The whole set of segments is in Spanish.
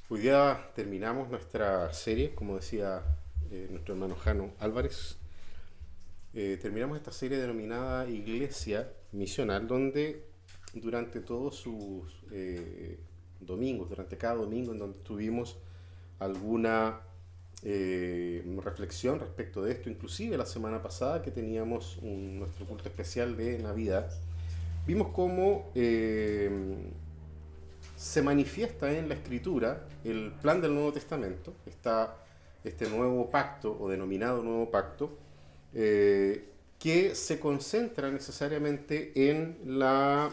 Hoy día terminamos nuestra serie, como decía nuestro hermano Jano Álvarez. Terminamos esta serie denominada Iglesia Misional, donde durante todos sus domingos, durante cada domingo en donde tuvimos alguna reflexión respecto de esto, inclusive la semana pasada que teníamos nuestro culto especial de Navidad, vimos cómo se manifiesta en la escritura el plan del Nuevo Testamento, está este nuevo pacto o denominado nuevo pacto, que se concentra necesariamente en la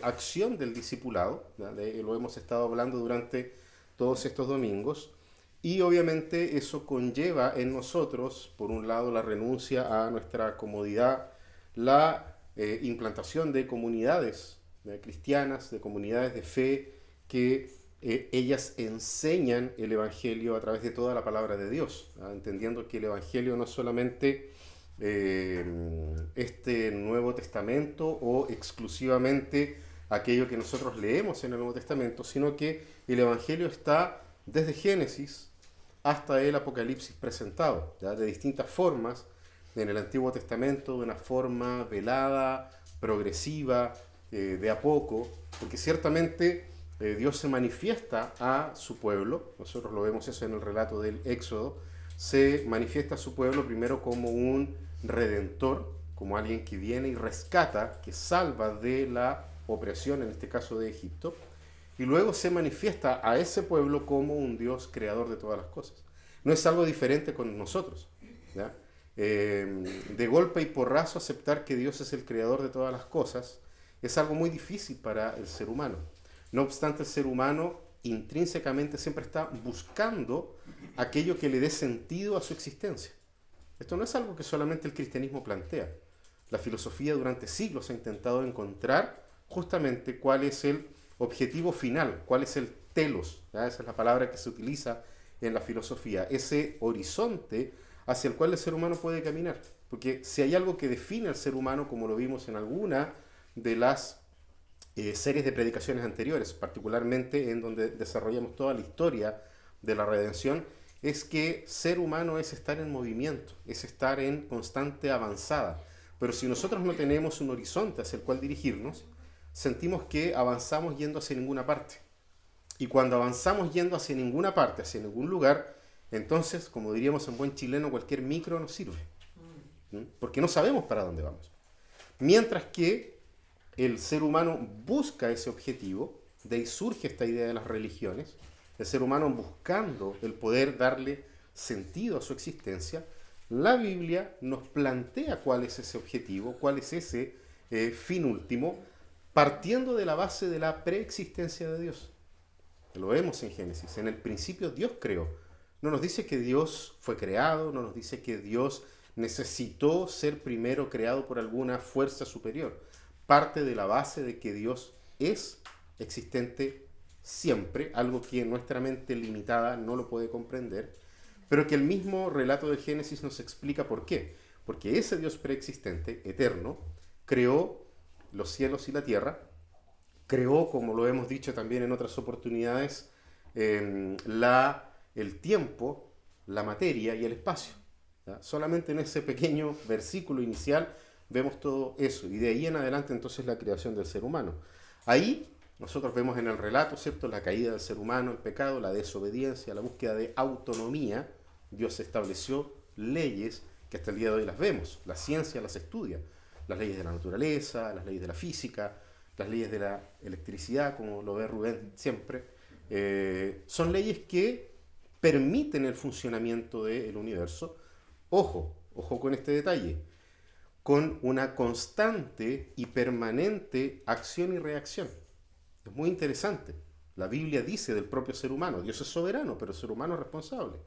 acción del discipulado, lo hemos estado hablando durante todos estos domingos, y obviamente eso conlleva en nosotros, por un lado, la renuncia a nuestra comodidad, la implantación de comunidades cristianas, de comunidades de fe, que ellas enseñan el Evangelio a través de toda la palabra de Dios, entendiendo que el Evangelio no es solamente este Nuevo Testamento o exclusivamente aquello que nosotros leemos en el Nuevo Testamento, sino que el Evangelio está desde Génesis hasta el Apocalipsis presentado, ¿ya? De distintas formas en el Antiguo Testamento, de una forma velada, progresiva, de a poco, porque ciertamente Dios se manifiesta a su pueblo, nosotros lo vemos eso en el relato del Éxodo, se manifiesta a su pueblo primero como un redentor, como alguien que viene y rescata, que salva de la opresión, en este caso de Egipto, y luego se manifiesta a ese pueblo como un Dios creador de todas las cosas. No es algo diferente con nosotros, ¿ya? De golpe y porrazo aceptar que Dios es el creador de todas las cosas es algo muy difícil para el ser humano. No obstante, el ser humano intrínsecamente siempre está buscando aquello que le dé sentido a su existencia. Esto no es algo que solamente el cristianismo plantea. La filosofía durante siglos ha intentado encontrar justamente cuál es el objetivo final, cuál es el telos, ¿ya? Esa es la palabra que se utiliza en la filosofía, ese horizonte hacia el cual el ser humano puede caminar. Porque si hay algo que define al ser humano, como lo vimos en alguna de las series de predicaciones anteriores, particularmente en donde desarrollamos toda la historia de la redención, es que ser humano es estar en movimiento, es estar en constante avanzada. Pero si nosotros no tenemos un horizonte hacia el cual dirigirnos, sentimos que avanzamos yendo hacia ninguna parte. Y cuando avanzamos yendo hacia ninguna parte, hacia ningún lugar, entonces, como diríamos en buen chileno, cualquier micro nos sirve. Porque no sabemos para dónde vamos. Mientras que el ser humano busca ese objetivo, de ahí surge esta idea de las religiones, el ser humano buscando el poder darle sentido a su existencia, la Biblia nos plantea cuál es ese objetivo, cuál es ese fin último, partiendo de la base de la preexistencia de Dios. Lo vemos en Génesis. En el principio Dios creó. No nos dice que Dios fue creado, no nos dice que Dios necesitó ser primero creado por alguna fuerza superior. Parte de la base de que Dios es existente siempre, algo que nuestra mente limitada no lo puede comprender, pero que el mismo relato del Génesis nos explica por qué. Porque ese Dios preexistente, eterno, creó los cielos y la tierra, creó, como lo hemos dicho también en otras oportunidades, el tiempo, la materia y el espacio. ¿Ya? Solamente en ese pequeño versículo inicial vemos todo eso. Y de ahí en adelante entonces la creación del ser humano. Ahí nosotros vemos en el relato, ¿cierto?, la caída del ser humano, el pecado, la desobediencia, la búsqueda de autonomía. Dios estableció leyes que hasta el día de hoy las vemos. La ciencia las estudia. Las leyes de la naturaleza, las leyes de la física, las leyes de la electricidad, como lo ve Rubén siempre, son leyes que permiten el funcionamiento del universo. Ojo, ojo con este detalle, con una constante y permanente acción y reacción. Es muy interesante. La Biblia dice del propio ser humano, Dios es soberano, pero el ser humano es responsable.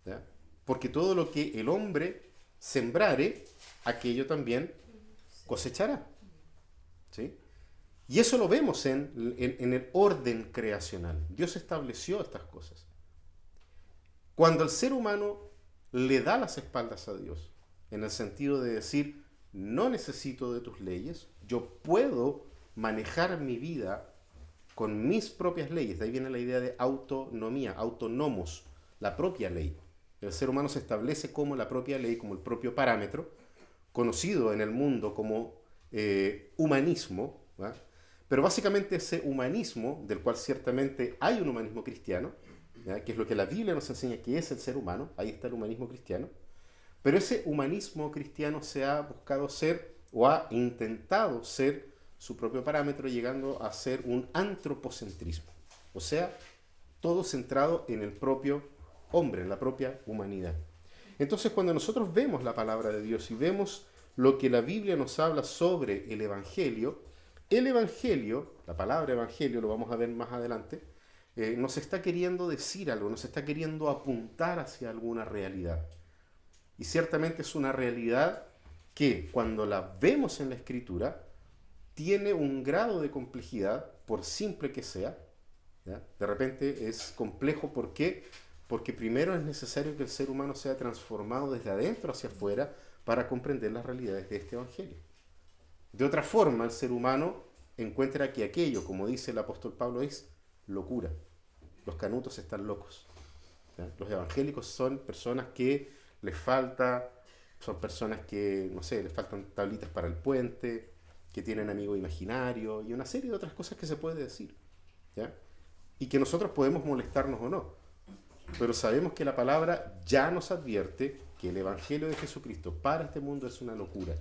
¿Ya? Porque todo lo que el hombre sembrare, aquello también cosechará. ¿Sí? Y eso lo vemos en el orden creacional. Dios estableció estas cosas. Cuando el ser humano le da las espaldas a Dios, en el sentido de decir, no necesito de tus leyes, yo puedo manejar mi vida con mis propias leyes. De ahí viene la idea de autonomía, autonomos, la propia ley. El ser humano se establece como la propia ley, como el propio parámetro, conocido en el mundo como humanismo, ¿va? Pero básicamente ese humanismo, del cual ciertamente hay un humanismo cristiano, ¿ya? Que es lo que la Biblia nos enseña que es el ser humano, ahí está el humanismo cristiano, pero ese humanismo cristiano se ha buscado ser o ha intentado ser su propio parámetro, llegando a ser un antropocentrismo, o sea, todo centrado en el propio hombre, en la propia humanidad. Entonces, cuando nosotros vemos la palabra de Dios y vemos lo que la Biblia nos habla sobre el Evangelio, la palabra Evangelio, lo vamos a ver más adelante, nos está queriendo decir algo, nos está queriendo apuntar hacia alguna realidad. Y ciertamente es una realidad que cuando la vemos en la Escritura tiene un grado de complejidad, por simple que sea, ¿ya? De repente es complejo, ¿por qué? Porque primero es necesario que el ser humano sea transformado desde adentro hacia afuera para comprender las realidades de este Evangelio. De otra forma, el ser humano encuentra que aquello, como dice el apóstol Pablo, es locura. Los canutos están locos, ¿ya? Los evangélicos son personas que les falta, son personas que, no sé, les faltan tablitas para el puente, que tienen amigos imaginarios y una serie de otras cosas que se puede decir, ¿ya? Y que nosotros podemos molestarnos o no. Pero sabemos que la palabra ya nos advierte que el Evangelio de Jesucristo para este mundo es una locura,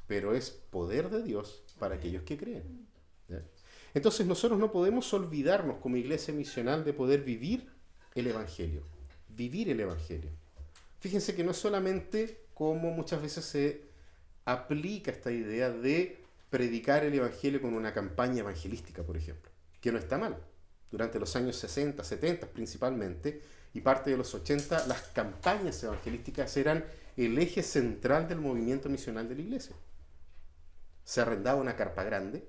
pero es poder de Dios para aquellos que creen, ¿ya? Entonces nosotros no podemos olvidarnos como iglesia misional de poder vivir el Evangelio. Vivir el Evangelio. Fíjense que no es solamente como muchas veces se aplica esta idea de predicar el Evangelio con una campaña evangelística, por ejemplo, que no está mal. Durante los años 60, 70 principalmente, y parte de los 80, las campañas evangelísticas eran el eje central del movimiento misional de la iglesia. Se arrendaba una carpa grande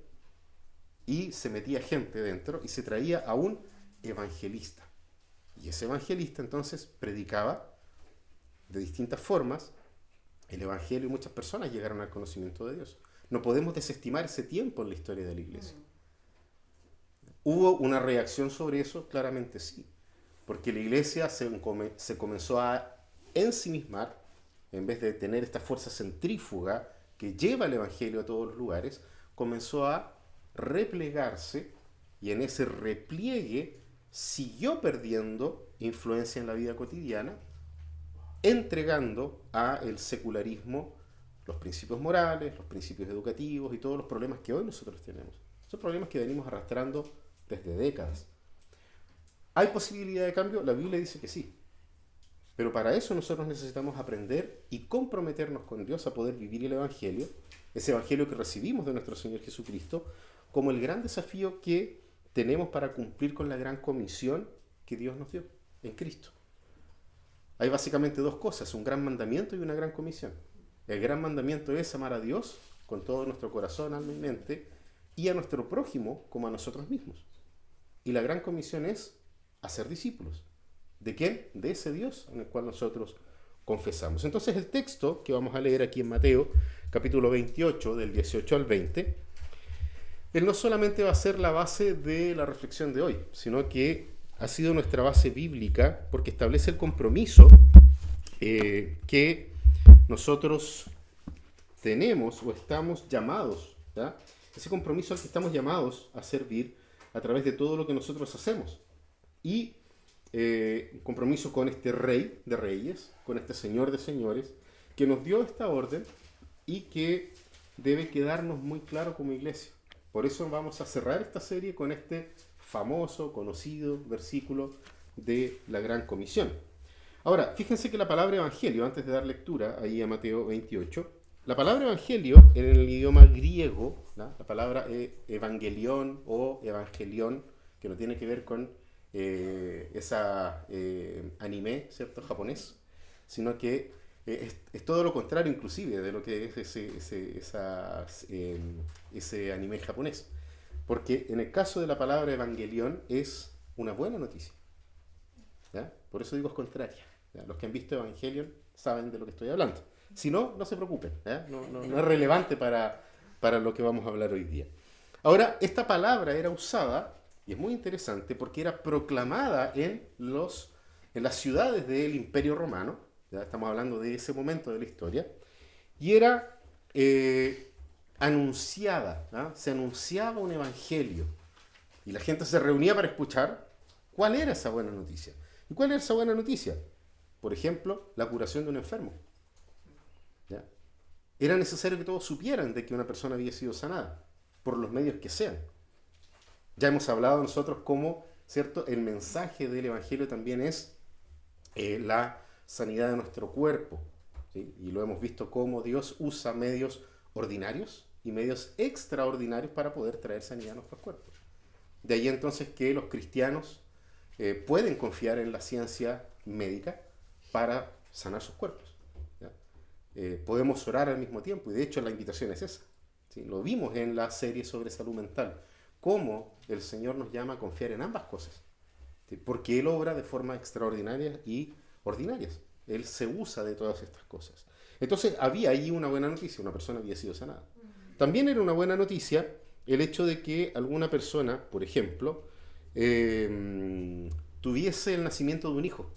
y se metía gente dentro y se traía a un evangelista. Y ese evangelista entonces predicaba de distintas formas el Evangelio y muchas personas llegaron al conocimiento de Dios. No podemos desestimar ese tiempo en la historia de la iglesia. ¿Hubo una reacción sobre eso? Claramente sí. Porque la iglesia se comenzó a ensimismar, en vez de tener esta fuerza centrífuga que lleva el Evangelio a todos los lugares, comenzó a replegarse y en ese repliegue siguió perdiendo influencia en la vida cotidiana, entregando a el secularismo los principios morales, los principios educativos y todos los problemas que hoy nosotros tenemos. Son problemas que venimos arrastrando desde décadas. ¿Hay posibilidad de cambio? La Biblia dice que sí. Pero para eso nosotros necesitamos aprender y comprometernos con Dios a poder vivir el Evangelio, ese Evangelio que recibimos de nuestro Señor Jesucristo, como el gran desafío que tenemos para cumplir con la gran comisión que Dios nos dio en Cristo. Hay básicamente dos cosas, un gran mandamiento y una gran comisión. El gran mandamiento es amar a Dios con todo nuestro corazón, alma y mente, y a nuestro prójimo como a nosotros mismos. Y la gran comisión es hacer discípulos. ¿De quién? De ese Dios en el cual nosotros confesamos. Entonces el texto que vamos a leer aquí en Mateo, capítulo 28, del 18 al 20, él no solamente va a ser la base de la reflexión de hoy, sino que ha sido nuestra base bíblica porque establece el compromiso que nosotros tenemos o estamos llamados, ¿ya? Ese compromiso al que estamos llamados a servir a través de todo lo que nosotros hacemos. Y compromiso con este Rey de Reyes, con este Señor de Señores, que nos dio esta orden y que debe quedarnos muy claro como iglesia. Por eso vamos a cerrar esta serie con este famoso, conocido versículo de la Gran Comisión. Ahora, fíjense que la palabra evangelio, antes de dar lectura ahí a Mateo 28, la palabra evangelio en el idioma griego, ¿no? La palabra evangelión o evangelión, que no tiene que ver con esa anime, ¿cierto?, japonés, sino que es todo lo contrario inclusive de lo que es ese anime japonés. Porque en el caso de la palabra evangelión es una buena noticia, ¿ya? Por eso digo es contraria, ¿ya? Los que han visto Evangelion saben de lo que estoy hablando. Si no, no se preocupen, ¿ya? No es relevante para lo que vamos a hablar hoy día. Ahora, esta palabra era usada, y es muy interesante, porque era proclamada en las ciudades del Imperio Romano, ya estamos hablando de ese momento de la historia, y era anunciada, ¿ah? Se anunciaba un evangelio, y la gente se reunía para escuchar cuál era esa buena noticia. ¿Y cuál era esa buena noticia? Por ejemplo, la curación de un enfermo. ¿Ya? Era necesario que todos supieran de que una persona había sido sanada, por los medios que sean. Ya hemos hablado nosotros cómo, ¿cierto? El mensaje del Evangelio también es la sanidad de nuestro cuerpo, ¿sí? Y lo hemos visto cómo Dios usa medios ordinarios y medios extraordinarios para poder traer sanidad a nuestros cuerpos. De ahí entonces que los cristianos pueden confiar en la ciencia médica para sanar sus cuerpos. ¿Ya? Podemos orar al mismo tiempo, y de hecho la invitación es esa. ¿Sí? Lo vimos en la serie sobre salud mental, cómo el Señor nos llama a confiar en ambas cosas. ¿Sí? Porque Él obra de forma extraordinaria y ordinarias. Él se usa de todas estas cosas. Entonces había ahí una buena noticia, una persona había sido sanada. También era una buena noticia el hecho de que alguna persona, por ejemplo, tuviese el nacimiento de un hijo.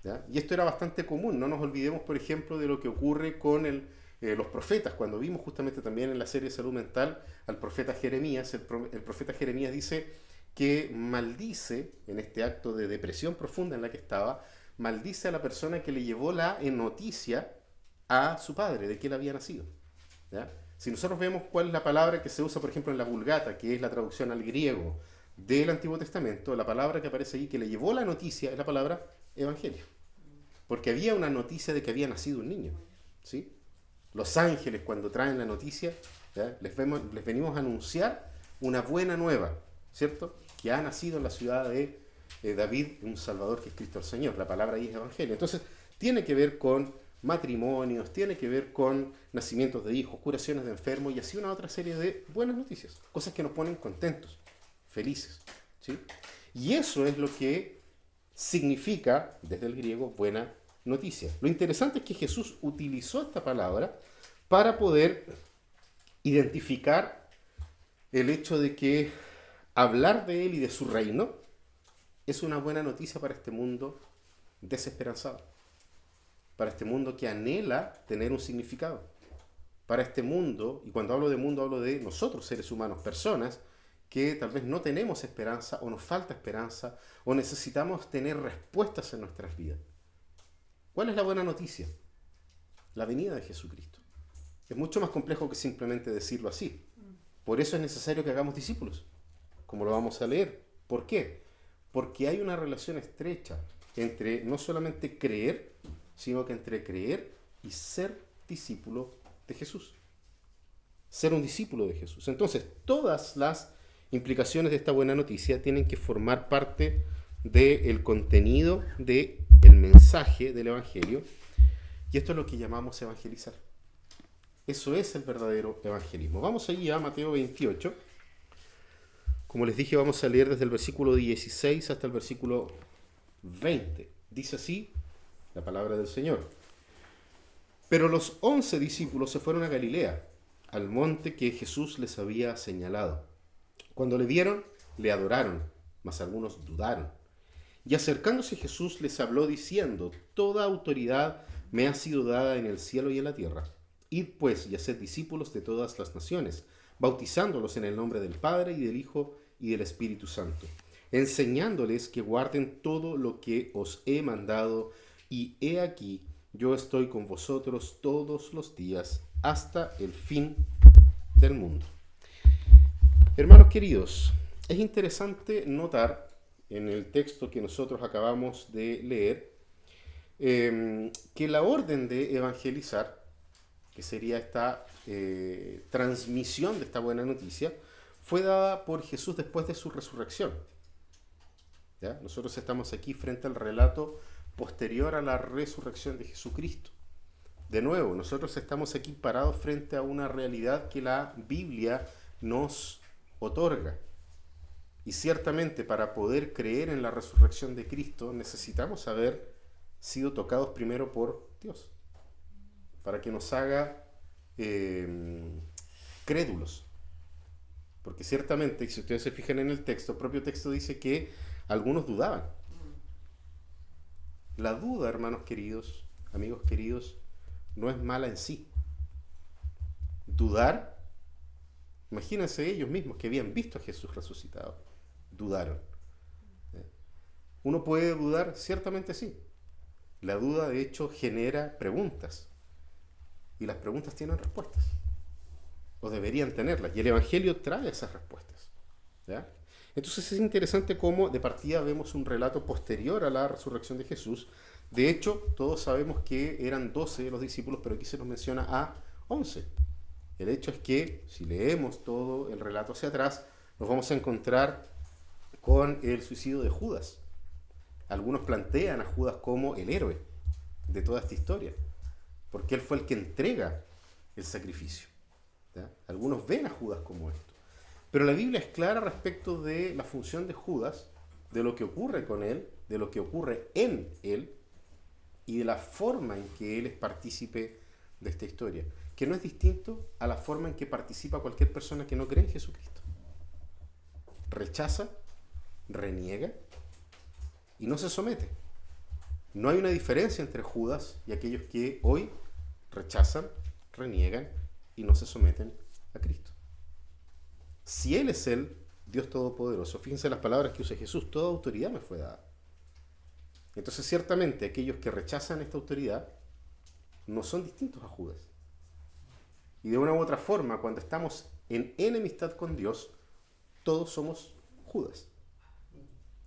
¿Ya? Y esto era bastante común. No nos olvidemos, por ejemplo, de lo que ocurre con los profetas. Cuando vimos justamente también en la serie Salud Mental al profeta Jeremías, el profeta Jeremías dice que maldice, en este acto de depresión profunda en la que estaba, maldice a la persona que le llevó la noticia a su padre de que él había nacido. ¿Ya? Si nosotros vemos cuál es la palabra que se usa, por ejemplo, en la Vulgata, que es la traducción al griego del Antiguo Testamento, la palabra que aparece ahí que le llevó la noticia es la palabra evangelio. Porque había una noticia de que había nacido un niño. ¿Sí? Los ángeles, cuando traen la noticia, ¿ya? Les venimos a anunciar una buena nueva, ¿cierto? Que ha nacido en la ciudad de David un Salvador que es Cristo el Señor. La palabra ahí es evangelio. Entonces, tiene que ver con matrimonios, tiene que ver con nacimientos de hijos, curaciones de enfermos y así una otra serie de buenas noticias, cosas que nos ponen contentos, felices, ¿sí? Y eso es lo que significa, desde el griego, buena noticia. Lo interesante es que Jesús utilizó esta palabra para poder identificar el hecho de que hablar de Él y de su reino es una buena noticia para este mundo desesperanzado, para este mundo que anhela tener un significado, para este mundo, y cuando hablo de mundo hablo de nosotros seres humanos, personas que tal vez no tenemos esperanza o nos falta esperanza o necesitamos tener respuestas en nuestras vidas. ¿Cuál es la buena noticia? La venida de Jesucristo. Es mucho más complejo que simplemente decirlo así. Por eso es necesario que hagamos discípulos, como lo vamos a leer. ¿Por qué? Porque hay una relación estrecha entre no solamente creer, sino que entre creer y ser discípulo de Jesús. Ser un discípulo de Jesús. Entonces, todas las implicaciones de esta buena noticia tienen que formar parte del contenido del mensaje del Evangelio. Y esto es lo que llamamos evangelizar. Eso es el verdadero evangelismo. Vamos allí a Mateo 28. Como les dije, vamos a leer desde el versículo 16 hasta el versículo 20. Dice así la palabra del Señor. Pero los 11 discípulos se fueron a Galilea, al monte que Jesús les había señalado. Cuando le vieron, le adoraron, mas algunos dudaron. Y acercándose Jesús les habló diciendo: Toda autoridad me ha sido dada en el cielo y en la tierra. Id pues y haced discípulos de todas las naciones, bautizándolos en el nombre del Padre y del Hijo y del Espíritu Santo, enseñándoles que guarden todo lo que os he mandado, y he aquí, yo estoy con vosotros todos los días hasta el fin del mundo. Hermanos queridos, es interesante notar en el texto que nosotros acabamos de leer que la orden de evangelizar, que sería esta transmisión de esta buena noticia, fue dada por Jesús después de su resurrección. ¿Ya? Nosotros estamos aquí frente al relato posterior a la resurrección de Jesucristo. De nuevo, nosotros estamos aquí parados frente a una realidad que la Biblia nos otorga. Y ciertamente para poder creer en la resurrección de Cristo necesitamos haber sido tocados primero por Dios, para que nos haga crédulos. Porque ciertamente, si ustedes se fijan en el texto, el propio texto dice que algunos dudaban. La duda, hermanos queridos, amigos queridos, no es mala en sí. Dudar, imagínense ellos mismos que habían visto a Jesús resucitado, dudaron. ¿Uno puede dudar? Ciertamente sí. La duda, de hecho, genera preguntas. Y las preguntas tienen respuestas. O deberían tenerlas. Y el Evangelio trae esas respuestas. ¿Ya? Entonces es interesante cómo de partida vemos un relato posterior a la resurrección de Jesús. De hecho, todos sabemos que eran 12 los discípulos, pero aquí se nos menciona a 11. El hecho es que, si leemos todo el relato hacia atrás, nos vamos a encontrar con el suicidio de Judas. Algunos plantean a Judas como el héroe de toda esta historia, porque él fue el que entrega el sacrificio. ¿Ya? Algunos ven a Judas como esto. Pero la Biblia es clara respecto de la función de Judas, de lo que ocurre con él, de lo que ocurre en él, y de la forma en que él es partícipe de esta historia, que no es distinto a la forma en que participa cualquier persona que no cree en Jesucristo. Rechaza, reniega y no se somete. No hay una diferencia entre Judas y aquellos que hoy rechazan, reniegan y no se someten a Cristo. Si Él es el Dios Todopoderoso, fíjense las palabras que usa Jesús: toda autoridad me fue dada. Entonces ciertamente aquellos que rechazan esta autoridad no son distintos a Judas. Y de una u otra forma, cuando estamos en enemistad con Dios, todos somos Judas.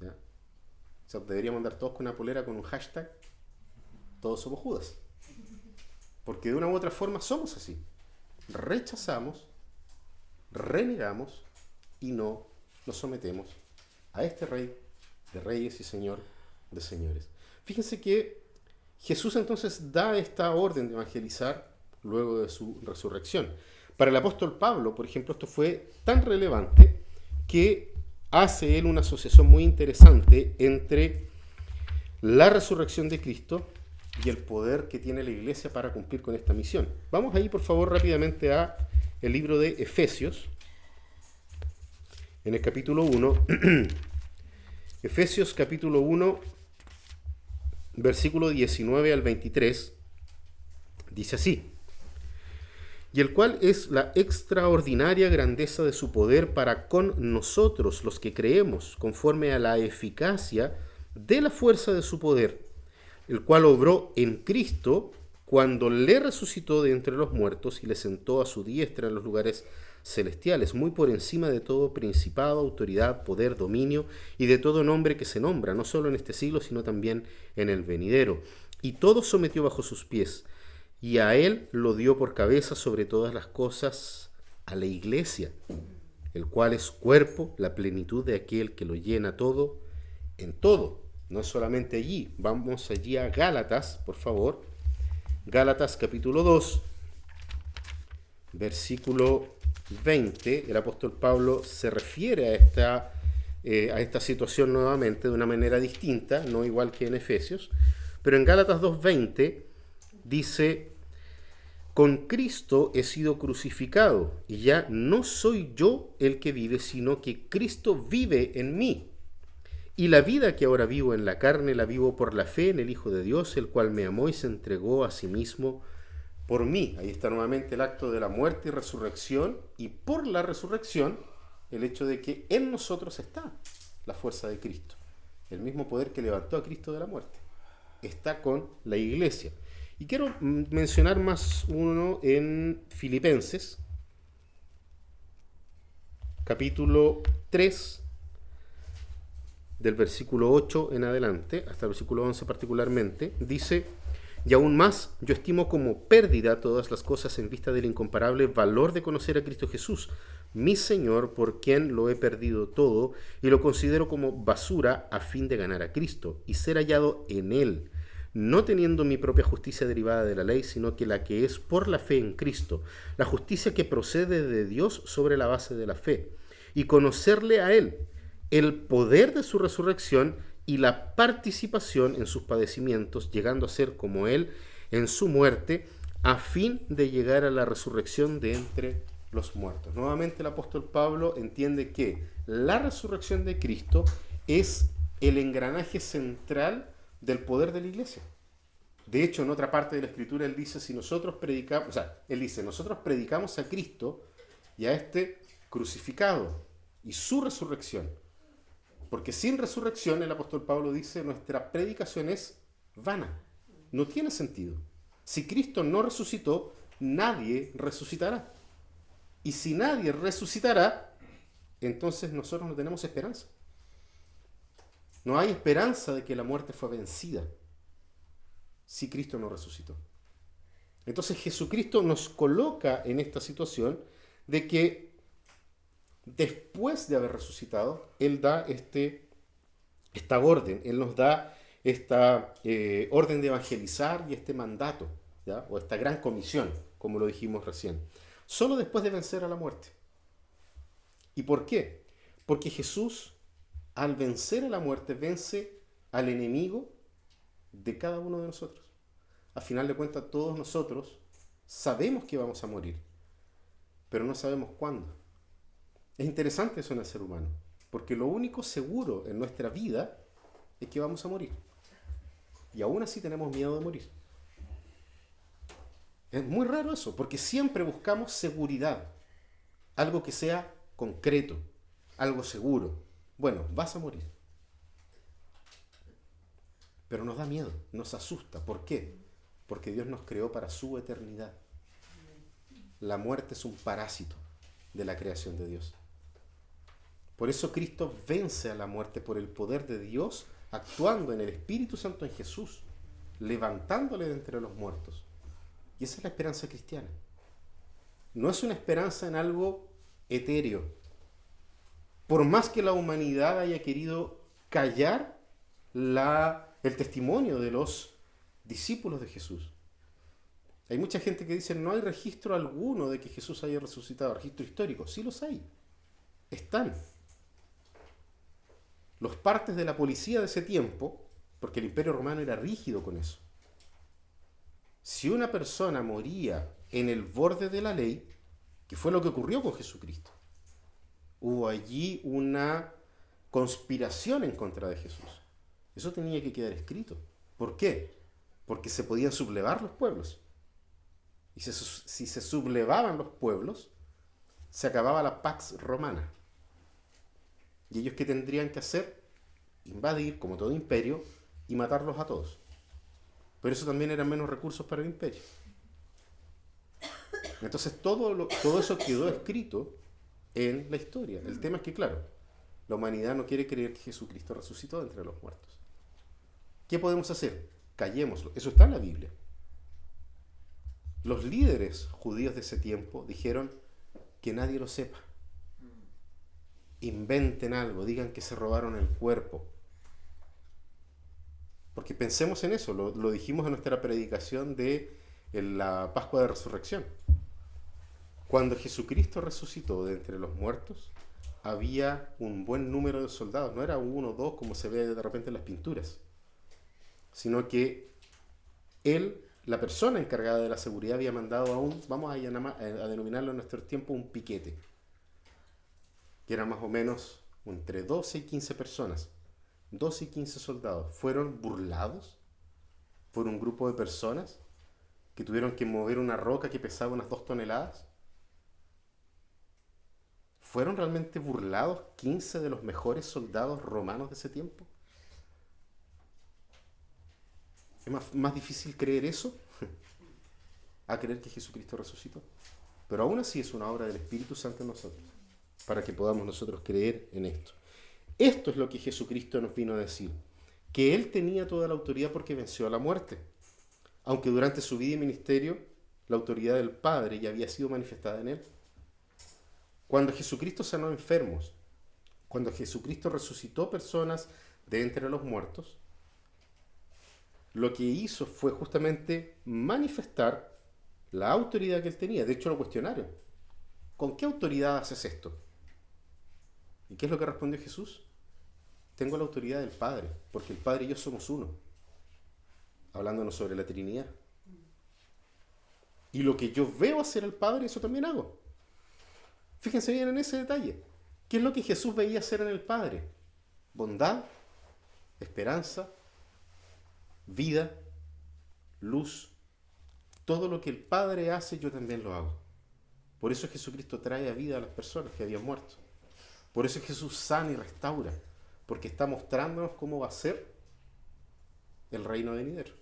¿Ya? O sea, deberíamos andar todos con una polera con un hashtag: todos somos Judas. Porque de una u otra forma somos así. Rechazamos, renegamos y no nos sometemos a este Rey de reyes y Señor de señores. Fíjense que Jesús entonces da esta orden de evangelizar luego de su resurrección. Para el apóstol Pablo, por ejemplo, esto fue tan relevante que hace él una asociación muy interesante entre la resurrección de Cristo y el poder que tiene la iglesia para cumplir con esta misión. Vamos ahí, por favor, rápidamente a el libro de Efesios, en el capítulo 1. Efesios capítulo 1, versículo 19 al 23, dice así: y el cual es la extraordinaria grandeza de su poder para con nosotros los que creemos, conforme a la eficacia de la fuerza de su poder, el cual obró en Cristo cuando le resucitó de entre los muertos y le sentó a su diestra en los lugares celestiales, muy por encima de todo principado, autoridad, poder, dominio y de todo nombre que se nombra, no solo en este siglo, sino también en el venidero. Y todo sometió bajo sus pies, y a él lo dio por cabeza sobre todas las cosas a la iglesia, el cual es cuerpo, la plenitud de aquel que lo llena todo en todo. No es solamente allí, vamos allí a Gálatas, por favor. Gálatas capítulo 2, versículo 20, el apóstol Pablo se refiere a esta situación nuevamente de una manera distinta, no igual que en Efesios, pero en Gálatas 2:20 dice: con Cristo he sido crucificado, y ya no soy yo el que vive, sino que Cristo vive en mí. Y la vida que ahora vivo en la carne, la vivo por la fe en el Hijo de Dios, el cual me amó y se entregó a sí mismo por mí. Ahí está nuevamente el acto de la muerte y resurrección, y por la resurrección, el hecho de que en nosotros está la fuerza de Cristo. El mismo poder que levantó a Cristo de la muerte está con la iglesia. Y quiero mencionar más uno en Filipenses, capítulo 3, del versículo 8 en adelante, hasta el versículo 11 particularmente, dice: y aún más, yo estimo como pérdida todas las cosas en vista del incomparable valor de conocer a Cristo Jesús, mi Señor, por quien lo he perdido todo, y lo considero como basura a fin de ganar a Cristo, y ser hallado en Él, no teniendo mi propia justicia derivada de la ley, sino que la que es por la fe en Cristo, la justicia que procede de Dios sobre la base de la fe, y conocerle a Él, el poder de su resurrección y la participación en sus padecimientos, llegando a ser como Él en su muerte, a fin de llegar a la resurrección de entre los muertos. Nuevamente el apóstol Pablo entiende que la resurrección de Cristo es el engranaje central del poder de la iglesia. De hecho, en otra parte de la Escritura él dice, si nosotros predicamos, él dice, nosotros predicamos a Cristo y a este crucificado y su resurrección. Porque sin resurrección, el apóstol Pablo dice, nuestra predicación es vana, no tiene sentido. Si Cristo no resucitó, nadie resucitará. Y si nadie resucitará, entonces nosotros no tenemos esperanza. No hay esperanza de que la muerte fue vencida si Cristo no resucitó. Entonces Jesucristo nos coloca en esta situación de que después de haber resucitado, Él da esta orden, Él nos da esta orden de evangelizar y este mandato, ¿ya? O esta gran comisión, como lo dijimos recién, solo después de vencer a la muerte. ¿Y por qué? Porque Jesús, al vencer a la muerte, vence al enemigo de cada uno de nosotros. A final de cuentas, todos nosotros sabemos que vamos a morir, pero no sabemos cuándo. Es interesante eso en el ser humano, porque lo único seguro en nuestra vida es que vamos a morir. Y aún así tenemos miedo de morir. Es muy raro eso, porque siempre buscamos seguridad, algo que sea concreto, algo seguro. Bueno, vas a morir. Pero nos da miedo, nos asusta. ¿Por qué? Porque Dios nos creó para su eternidad. La muerte es un parásito de la creación de Dios. Por eso Cristo vence a la muerte por el poder de Dios, actuando en el Espíritu Santo en Jesús, levantándole de entre los muertos. Y esa es la esperanza cristiana. No es una esperanza en algo etéreo. Por más que la humanidad haya querido callar el testimonio de los discípulos de Jesús. Hay mucha gente que dice no hay registro alguno de que Jesús haya resucitado, registro histórico. Sí los hay. Están. Los partes de la policía de ese tiempo, porque el Imperio Romano era rígido con eso. Si una persona moría en el borde de la ley, que fue lo que ocurrió con Jesucristo, hubo allí una conspiración en contra de Jesús. Eso tenía que quedar escrito. ¿Por qué? Porque se podían sublevar los pueblos. Y si se sublevaban los pueblos, se acababa la Pax Romana. ¿Y ellos qué tendrían que hacer? Invadir, como todo imperio, y matarlos a todos. Pero eso también eran menos recursos para el imperio. Entonces todo eso quedó escrito en la historia. El tema es que, claro, la humanidad no quiere creer que Jesucristo resucitó de entre los muertos. ¿Qué podemos hacer? Callémoslo. Eso está en la Biblia. Los líderes judíos de ese tiempo dijeron que nadie lo sepa. Inventen algo, digan que se robaron el cuerpo. Porque pensemos en eso, lo dijimos en nuestra predicación de la Pascua de Resurrección. Cuando Jesucristo resucitó de entre los muertos, había un buen número de soldados, no era uno o dos como se ve de repente en las pinturas, sino que él, la persona encargada de la seguridad, había mandado vamos a denominarlo en nuestro tiempo, un piquete, que eran más o menos entre 12 y 15 personas, 12 y 15 soldados. Fueron burlados por un grupo de personas que tuvieron que mover una roca que pesaba unas 2 toneladas. ¿Fueron realmente burlados 15 de los mejores soldados romanos de ese tiempo? ¿Es más difícil creer eso a creer que Jesucristo resucitó? Pero aún así es una obra del Espíritu Santo en nosotros, para que podamos nosotros creer en esto. Esto es lo que Jesucristo nos vino a decir, que Él tenía toda la autoridad porque venció a la muerte, aunque durante su vida y ministerio la autoridad del Padre ya había sido manifestada en Él. Cuando Jesucristo sanó enfermos, cuando Jesucristo resucitó personas de entre los muertos, lo que hizo fue justamente manifestar la autoridad que Él tenía. De hecho, lo cuestionaron. ¿Con qué autoridad haces esto? ¿Y qué es lo que respondió Jesús? Tengo la autoridad del Padre, porque el Padre y yo somos uno. Hablándonos sobre la Trinidad. Y lo que yo veo hacer al Padre, eso también hago. Fíjense bien en ese detalle. ¿Qué es lo que Jesús veía hacer en el Padre? Bondad, esperanza, vida, luz. Todo lo que el Padre hace, yo también lo hago. Por eso Jesucristo trae a vida a las personas que habían muerto. Por eso Jesús sana y restaura. Porque está mostrándonos cómo va a ser el reino venidero.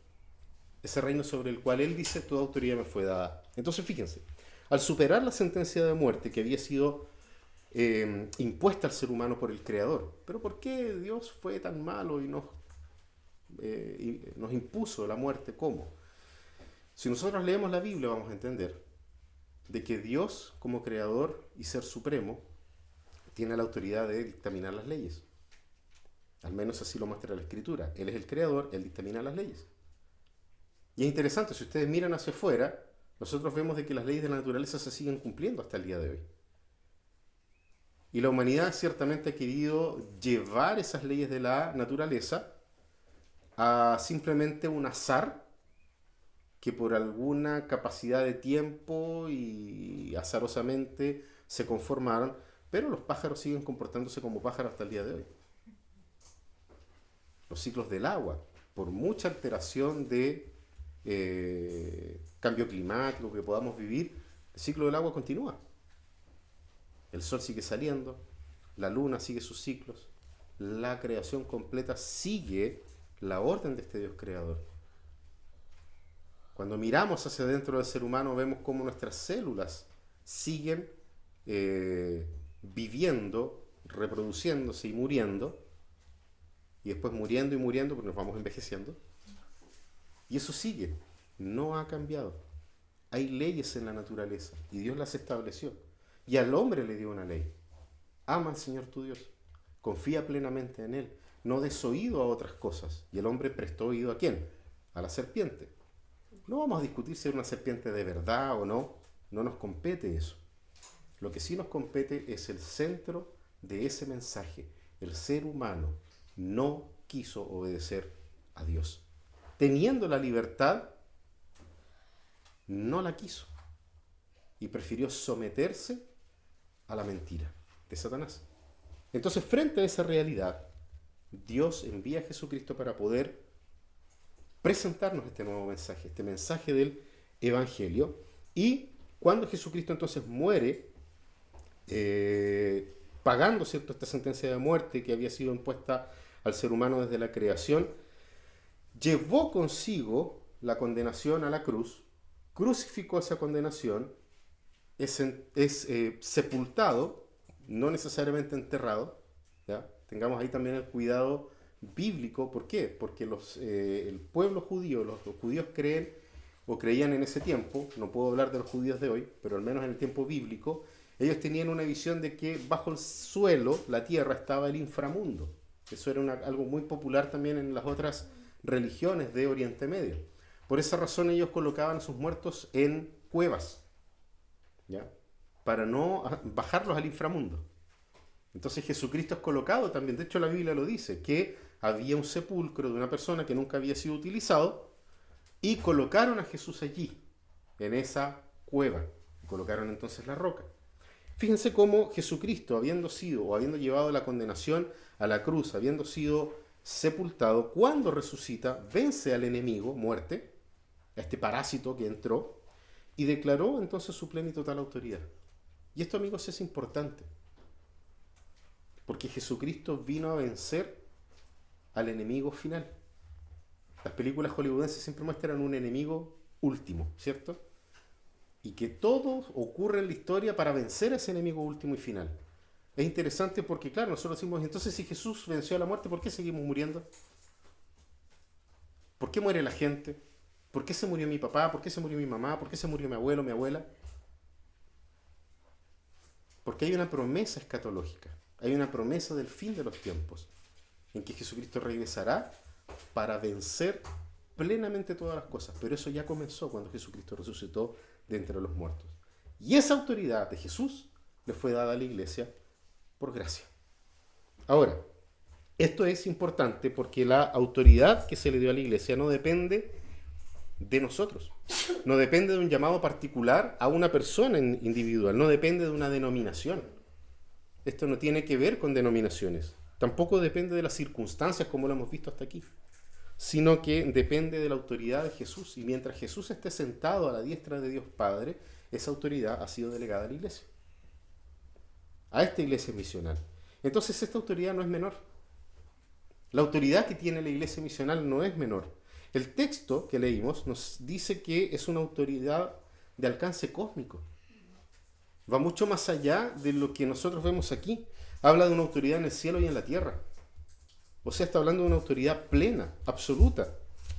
Ese reino sobre el cual Él dice, toda autoridad me fue dada. Entonces fíjense, al superar la sentencia de muerte que había sido impuesta al ser humano por el Creador, pero ¿por qué Dios fue tan malo y nos impuso la muerte? ¿Cómo? Si nosotros leemos la Biblia vamos a entender de que Dios, como Creador y Ser Supremo, tiene la autoridad de dictaminar las leyes. Al menos así lo muestra la Escritura. Él es el Creador, Él dictamina las leyes. Y es interesante, si ustedes miran hacia afuera, nosotros vemos de que las leyes de la naturaleza se siguen cumpliendo hasta el día de hoy. Y la humanidad ciertamente ha querido llevar esas leyes de la naturaleza a simplemente un azar que por alguna capacidad de tiempo y azarosamente se conformaron, pero los pájaros siguen comportándose como pájaros hasta el día de hoy. Los ciclos del agua, por mucha alteración de cambio climático que podamos vivir, el ciclo del agua continúa. El sol sigue saliendo, la luna sigue sus ciclos, la creación completa sigue la orden de este Dios creador. Cuando miramos hacia dentro del ser humano vemos cómo nuestras células siguen viviendo, reproduciéndose y muriendo, y después muriendo y muriendo porque nos vamos envejeciendo. Y eso sigue, no ha cambiado. Hay leyes en la naturaleza y Dios las estableció. Y al hombre le dio una ley. Ama al Señor tu Dios, confía plenamente en Él, no des oído a otras cosas. Y el hombre prestó oído ¿a quién? A la serpiente. No vamos a discutir si era una serpiente de verdad o no, no nos compete eso. Lo que sí nos compete es el centro de ese mensaje. El ser humano no quiso obedecer a Dios. Teniendo la libertad, no la quiso y prefirió someterse a la mentira de Satanás. Entonces, frente a esa realidad, Dios envía a Jesucristo para poder presentarnos este nuevo mensaje, este mensaje del Evangelio. Y cuando Jesucristo entonces muere, pagando, ¿cierto?, esta sentencia de muerte que había sido impuesta al ser humano desde la creación, llevó consigo la condenación a la cruz, crucificó esa condenación, es sepultado, no necesariamente enterrado, ¿ya? Tengamos ahí también el cuidado bíblico. ¿Por qué? Porque el pueblo judío, los judíos creen o creían en ese tiempo, no puedo hablar de los judíos de hoy, pero al menos en el tiempo bíblico, ellos tenían una visión de que bajo el suelo, la tierra, estaba el inframundo. Eso era algo muy popular también en las otras religiones de Oriente Medio. Por esa razón ellos colocaban a sus muertos en cuevas, ¿ya?, para no bajarlos al inframundo. Entonces Jesucristo es colocado también, de hecho la Biblia lo dice, que había un sepulcro de una persona que nunca había sido utilizado y colocaron a Jesús allí, en esa cueva, y colocaron entonces la roca. Fíjense cómo Jesucristo, habiendo llevado la condenación a la cruz, habiendo sido sepultado, cuando resucita, vence al enemigo, muerte, a este parásito que entró, y declaró entonces su plena y total autoridad. Y esto, amigos, es importante, porque Jesucristo vino a vencer al enemigo final. Las películas hollywoodenses siempre muestran un enemigo último, ¿cierto? Y que todo ocurre en la historia para vencer a ese enemigo último y final. Es interesante porque, claro, nosotros decimos, entonces si Jesús venció a la muerte, ¿por qué seguimos muriendo? ¿Por qué muere la gente? ¿Por qué se murió mi papá? ¿Por qué se murió mi mamá? ¿Por qué se murió mi abuelo, mi abuela? Porque hay una promesa escatológica, hay una promesa del fin de los tiempos, en que Jesucristo regresará para vencer plenamente todas las cosas. Pero eso ya comenzó cuando Jesucristo resucitó de entre los muertos. Y esa autoridad de Jesús le fue dada a la iglesia por gracia. Ahora, esto es importante porque la autoridad que se le dio a la iglesia no depende de nosotros. No depende de un llamado particular a una persona individual, no depende de una denominación. Esto no tiene que ver con denominaciones. Tampoco depende de las circunstancias como lo hemos visto hasta aquí, sino que depende de la autoridad de Jesús. Y mientras Jesús esté sentado a la diestra de Dios Padre, esa autoridad ha sido delegada a la iglesia, a esta iglesia misional. Entonces esta autoridad no es menor. La autoridad que tiene la iglesia misional no es menor. El texto que leímos nos dice que es una autoridad de alcance cósmico. Va mucho más allá de lo que nosotros vemos aquí. Habla de una autoridad en el cielo y en la tierra. O sea, está hablando de una autoridad plena, absoluta.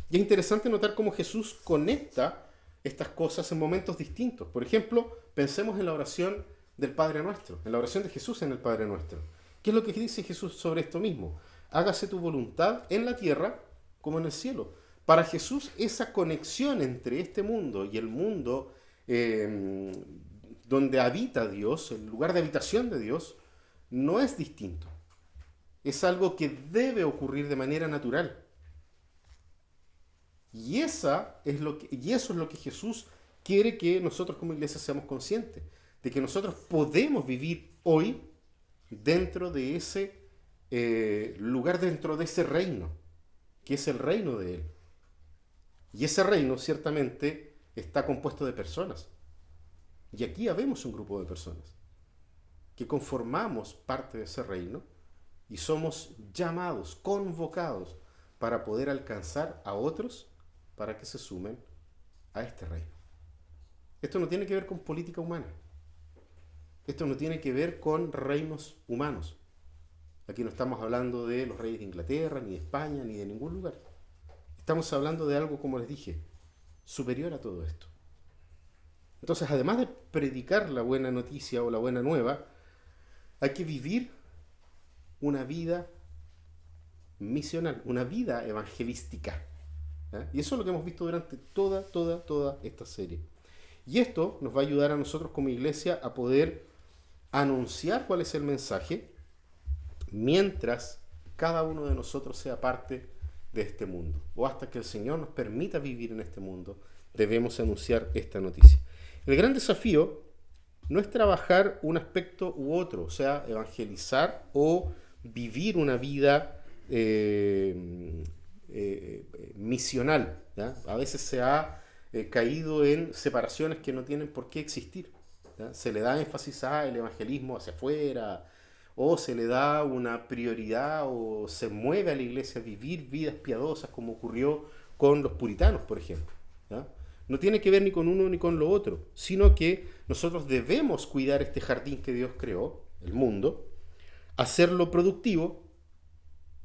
Y es interesante notar cómo Jesús conecta estas cosas en momentos distintos. Por ejemplo, pensemos en la oración del Padre Nuestro, en la oración de Jesús en el Padre Nuestro. ¿Qué es lo que dice Jesús sobre esto mismo? Hágase tu voluntad en la tierra como en el cielo. Para Jesús, esa conexión entre este mundo y el mundo donde habita Dios, el lugar de habitación de Dios, no es distinto. Es algo que debe ocurrir de manera natural. Y eso es lo que Jesús quiere que nosotros como iglesia seamos conscientes, de que nosotros podemos vivir hoy dentro de ese lugar, dentro de ese reino, que es el reino de Él. Y ese reino ciertamente está compuesto de personas. Y aquí habemos un grupo de personas que conformamos parte de ese reino y somos llamados, convocados para poder alcanzar a otros para que se sumen a este reino. Esto no tiene que ver con política humana. Esto no tiene que ver con reinos humanos. Aquí no estamos hablando de los reyes de Inglaterra, ni de España, ni de ningún lugar. Estamos hablando de algo, como les dije, superior a todo esto. Entonces, además de predicar la buena noticia o la buena nueva, hay que vivir una vida misional, una vida evangelística. Y eso es lo que hemos visto durante toda esta serie. Y esto nos va a ayudar a nosotros como iglesia a poder anunciar cuál es el mensaje mientras cada uno de nosotros sea parte de este mundo. O hasta que el Señor nos permita vivir en este mundo, debemos anunciar esta noticia. El gran desafío no es trabajar un aspecto u otro, o sea, evangelizar o vivir una vida misional. ¿Ya? A veces se ha caído en separaciones que no tienen por qué existir. ¿Ya? Se le da énfasis al evangelismo hacia afuera, o se le da una prioridad, o se mueve a la iglesia a vivir vidas piadosas, como ocurrió con los puritanos, por ejemplo. ¿Ya? No tiene que ver ni con uno ni con lo otro, sino que nosotros debemos cuidar este jardín que Dios creó, el mundo, hacerlo productivo,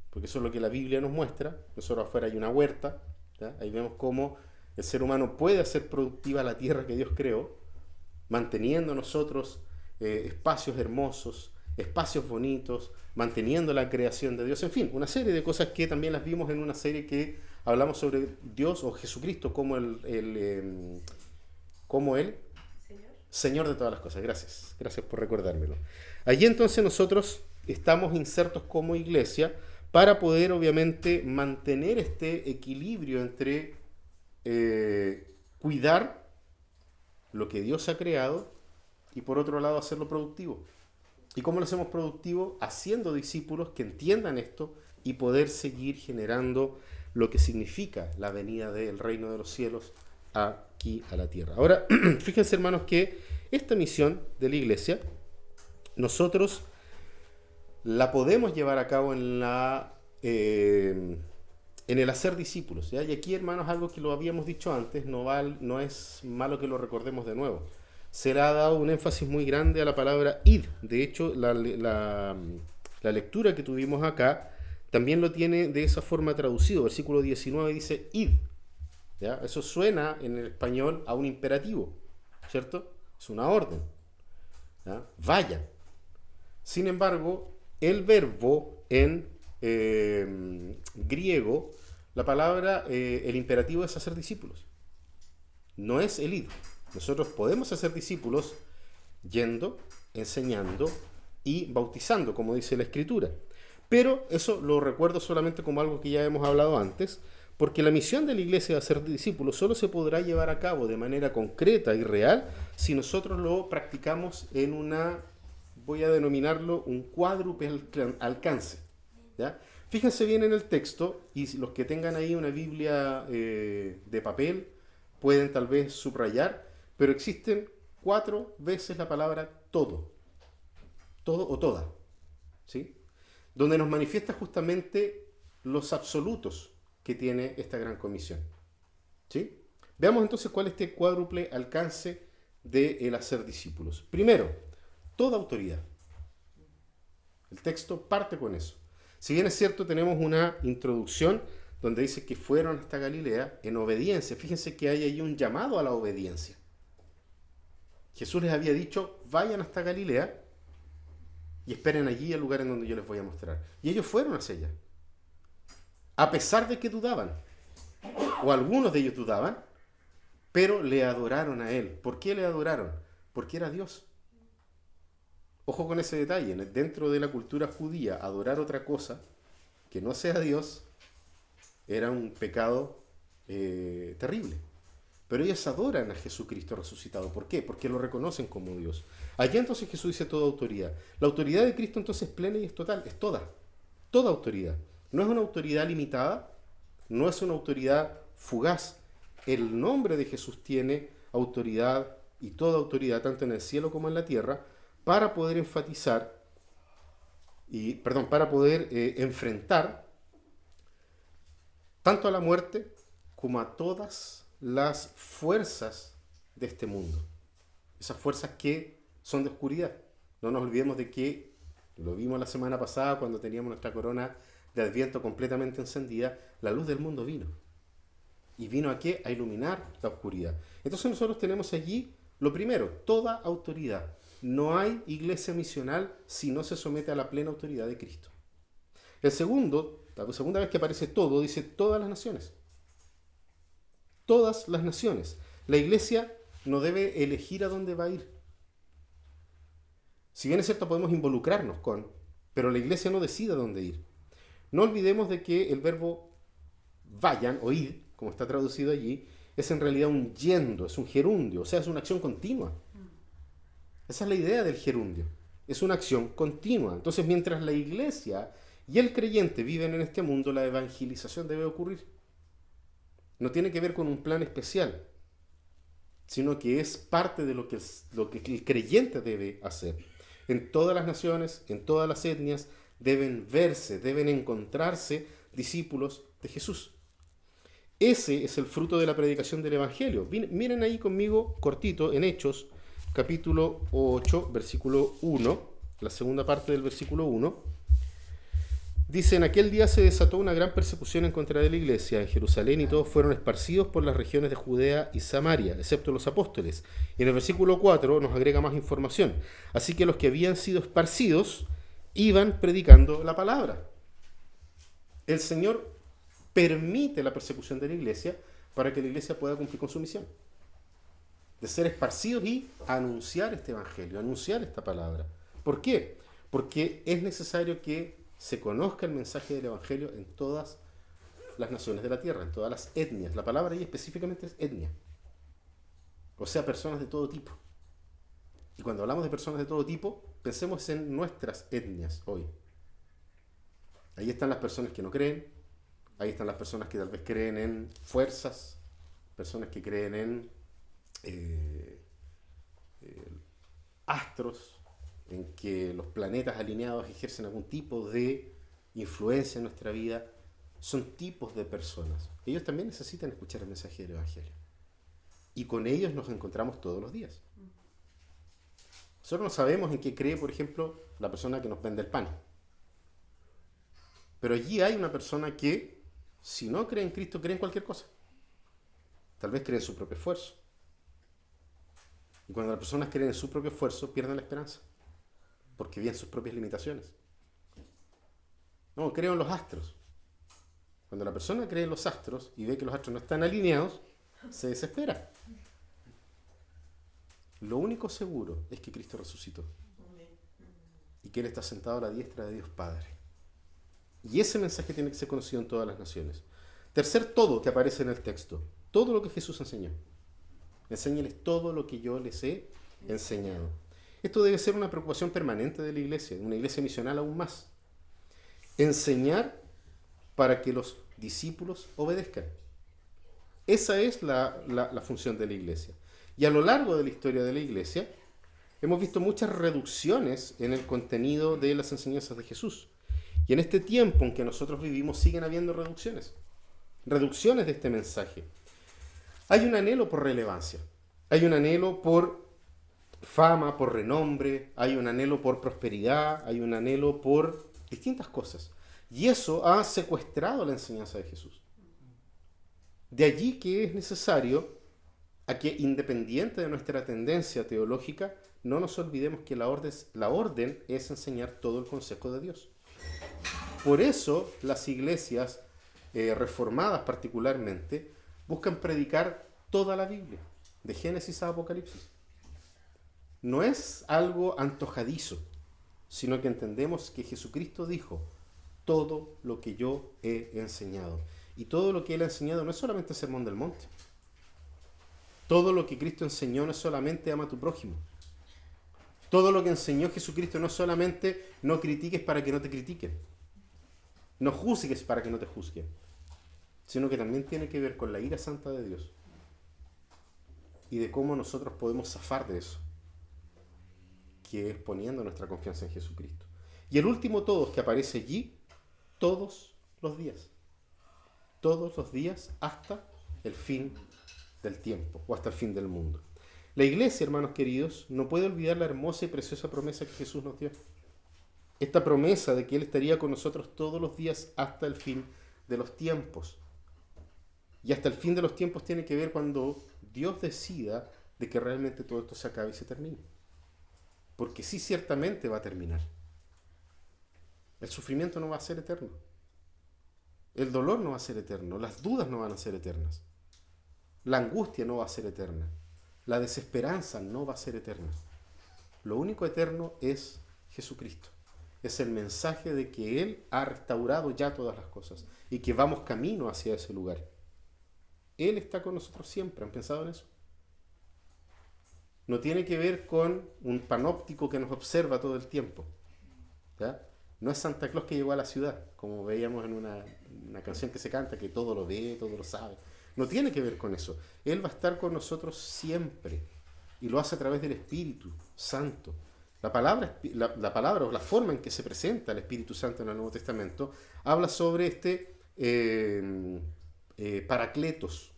porque eso es lo que la Biblia nos muestra. Nosotros afuera hay una huerta, ¿ya? Ahí vemos cómo el ser humano puede hacer productiva la tierra que Dios creó, manteniendo nosotros espacios hermosos, espacios bonitos, manteniendo la creación de Dios, en fin, una serie de cosas que también las vimos en una serie que hablamos sobre Dios o Jesucristo como el Señor de todas las cosas. Gracias por recordármelo. Allí entonces nosotros estamos insertos como iglesia para poder obviamente mantener este equilibrio entre cuidar lo que Dios ha creado y por otro lado hacerlo productivo. ¿Y cómo lo hacemos productivo? Haciendo discípulos que entiendan esto y poder seguir generando lo que significa la venida del reino de los cielos aquí a la tierra. Ahora, fíjense hermanos que esta misión de la iglesia nosotros la podemos llevar a cabo en el hacer discípulos, ¿ya? Y aquí, hermanos, algo que lo habíamos dicho antes, no es malo que lo recordemos de nuevo. Se le ha dado un énfasis muy grande a la palabra id. De hecho, la lectura que tuvimos acá también lo tiene de esa forma traducido. Versículo 19 dice id. ¿Ya? Eso suena en el español a un imperativo, ¿cierto? Es una orden. ¿Ya? Vayan. Sin embargo, el verbo en griego, la palabra, el imperativo es hacer discípulos. No es el id. Nosotros podemos hacer discípulos yendo, enseñando y bautizando, como dice la Escritura. Pero eso lo recuerdo solamente como algo que ya hemos hablado antes, Porque la misión de la iglesia de hacer discípulos solo se podrá llevar a cabo de manera concreta y real si nosotros lo practicamos en una, voy a denominarlo, un cuádruple alcance. ¿Ya? Fíjense bien en el texto, y los que tengan ahí una Biblia de papel pueden tal vez subrayar, pero existen 4 veces la palabra todo, todo o toda, ¿sí? Donde nos manifiesta justamente los absolutos que tiene esta gran comisión, ¿sí? Veamos entonces cuál es este cuádruple alcance del hacer discípulos. Primero, toda autoridad. El texto parte con eso. Si bien es cierto, tenemos una introducción donde dice que fueron hasta Galilea en obediencia. Fíjense que hay ahí un llamado a la obediencia. Jesús les había dicho, vayan hasta Galilea y esperen allí el lugar en donde yo les voy a mostrar. Y ellos fueron hacia allá. A pesar de que dudaban, o algunos de ellos dudaban, pero le adoraron a Él. ¿Por qué le adoraron? Porque era Dios. Ojo con ese detalle. Dentro de la cultura judía, adorar otra cosa que no sea Dios era un pecado terrible. Pero ellos adoran a Jesucristo resucitado. ¿Por qué? Porque lo reconocen como Dios. Allí entonces Jesús dice toda autoridad. La autoridad de Cristo entonces es plena y es total, es toda. Toda autoridad. No es una autoridad limitada, no es una autoridad fugaz. El nombre de Jesús tiene autoridad y toda autoridad, tanto en el cielo como en la tierra, para poder enfatizar, para poder enfrentar tanto a la muerte como a todas las fuerzas de este mundo. Esas fuerzas que son de oscuridad. No nos olvidemos de que, lo vimos la semana pasada cuando teníamos nuestra corona de Adviento completamente encendida, la luz del mundo vino. ¿Y vino a qué? A iluminar la oscuridad. Entonces nosotros tenemos allí, lo primero, toda autoridad. No hay iglesia misional si no se somete a la plena autoridad de Cristo. El segundo, la segunda vez que aparece todo, dice todas las naciones. Todas las naciones. La iglesia no debe elegir a dónde va a ir. Si bien es cierto, podemos involucrarnos pero la iglesia no decide a dónde ir. No olvidemos de que el verbo vayan o ir, como está traducido allí, es en realidad un yendo, es un gerundio, o sea, es una acción continua. Esa es la idea del gerundio. Es una acción continua. Entonces, mientras la iglesia y el creyente viven en este mundo, la evangelización debe ocurrir. No tiene que ver con un plan especial, sino que es parte de lo que el creyente debe hacer. En todas las naciones, en todas las etnias, deben verse, deben encontrarse discípulos de Jesús. Ese es el fruto de la predicación del Evangelio. Miren ahí conmigo, cortito, en Hechos, capítulo 8, versículo 1, la segunda parte del versículo 1. Dice, en aquel día se desató una gran persecución en contra de la iglesia en Jerusalén y todos fueron esparcidos por las regiones de Judea y Samaria, excepto los apóstoles. Y en el versículo 4 nos agrega más información. Así que los que habían sido esparcidos iban predicando la palabra. El Señor permite la persecución de la iglesia para que la iglesia pueda cumplir con su misión. De ser esparcidos y anunciar este evangelio, anunciar esta palabra. ¿Por qué? Porque es necesario que se conozca el mensaje del evangelio en todas las naciones de la tierra, en todas las etnias. La palabra ahí específicamente es etnia. O sea, personas de todo tipo. Y cuando hablamos de personas de todo tipo, pensemos en nuestras etnias hoy. Ahí están las personas que no creen, ahí están las personas que tal vez creen en fuerzas, personas que creen en astros, en que los planetas alineados ejercen algún tipo de influencia en nuestra vida. Son tipos de personas. Ellos también necesitan escuchar el mensaje del Evangelio. Y con ellos nos encontramos todos los días. Nosotros no sabemos en qué cree, por ejemplo, la persona que nos vende el pan. Pero allí hay una persona que, si no cree en Cristo, cree en cualquier cosa. Tal vez cree en su propio esfuerzo. Y cuando las personas creen en su propio esfuerzo, pierden la esperanza. Porque ven sus propias limitaciones. No, creo en los astros. Cuando la persona cree en los astros y ve que los astros no están alineados, se desespera. Lo único seguro es que Cristo resucitó. Y que Él está sentado a la diestra de Dios Padre. Y ese mensaje tiene que ser conocido en todas las naciones. Tercer todo que aparece en el texto, todo lo que Jesús enseñó. Enséñales todo lo que yo les he enseñado. Esto debe ser una preocupación permanente de la iglesia, de una iglesia misional aún más. Enseñar para que los discípulos obedezcan. Esa es la función de la iglesia. Y a lo largo de la historia de la iglesia, hemos visto muchas reducciones en el contenido de las enseñanzas de Jesús. Y en este tiempo en que nosotros vivimos siguen habiendo reducciones. Reducciones de este mensaje. Hay un anhelo por relevancia. Hay un anhelo por fama, por renombre. Hay un anhelo por prosperidad. Hay un anhelo por distintas cosas. Y eso ha secuestrado la enseñanza de Jesús. De allí que es necesario a que, independiente de nuestra tendencia teológica, no nos olvidemos que la orden es enseñar todo el consejo de Dios. Por eso las iglesias reformadas particularmente buscan predicar toda la Biblia, de Génesis a Apocalipsis. No es algo antojadizo, sino que entendemos que Jesucristo dijo, todo lo que yo he enseñado. Y todo lo que Él ha enseñado no es solamente el Sermón del Monte. Todo lo que Cristo enseñó no es solamente ama a tu prójimo. Todo lo que enseñó Jesucristo no es solamente no critiques para que no te critiquen. No juzgues para que no te juzguen. Sino que también tiene que ver con la ira santa de Dios. Y de cómo nosotros podemos zafar de eso. Que es poniendo nuestra confianza en Jesucristo. Y el último todos que aparece allí, todos los días. Todos los días hasta el fin del tiempo o hasta el fin del mundo. La iglesia, hermanos queridos, no puede olvidar la hermosa y preciosa promesa que Jesús nos dio. Esta promesa de que Él estaría con nosotros todos los días hasta el fin de los tiempos. Y hasta el fin de los tiempos tiene que ver cuando Dios decida de que realmente todo esto se acabe y se termine. Porque sí, ciertamente va a terminar. El sufrimiento no va a ser eterno. El dolor no va a ser eterno. Las dudas no van a ser eternas. La angustia no va a ser eterna. La desesperanza no va a ser eterna. Lo único eterno es Jesucristo. Es el mensaje de que Él ha restaurado ya todas las cosas y que vamos camino hacia ese lugar. Él está con nosotros siempre. ¿Han pensado en eso? No tiene que ver con un panóptico que nos observa todo el tiempo. ¿Ya? No es Santa Claus que llegó a la ciudad, como veíamos en una canción que se canta, que todo lo ve, todo lo sabe. No tiene que ver con eso. Él va a estar con nosotros siempre. Y lo hace a través del Espíritu Santo. La palabra o la forma en que se presenta el Espíritu Santo en el Nuevo Testamento habla sobre este paracletos.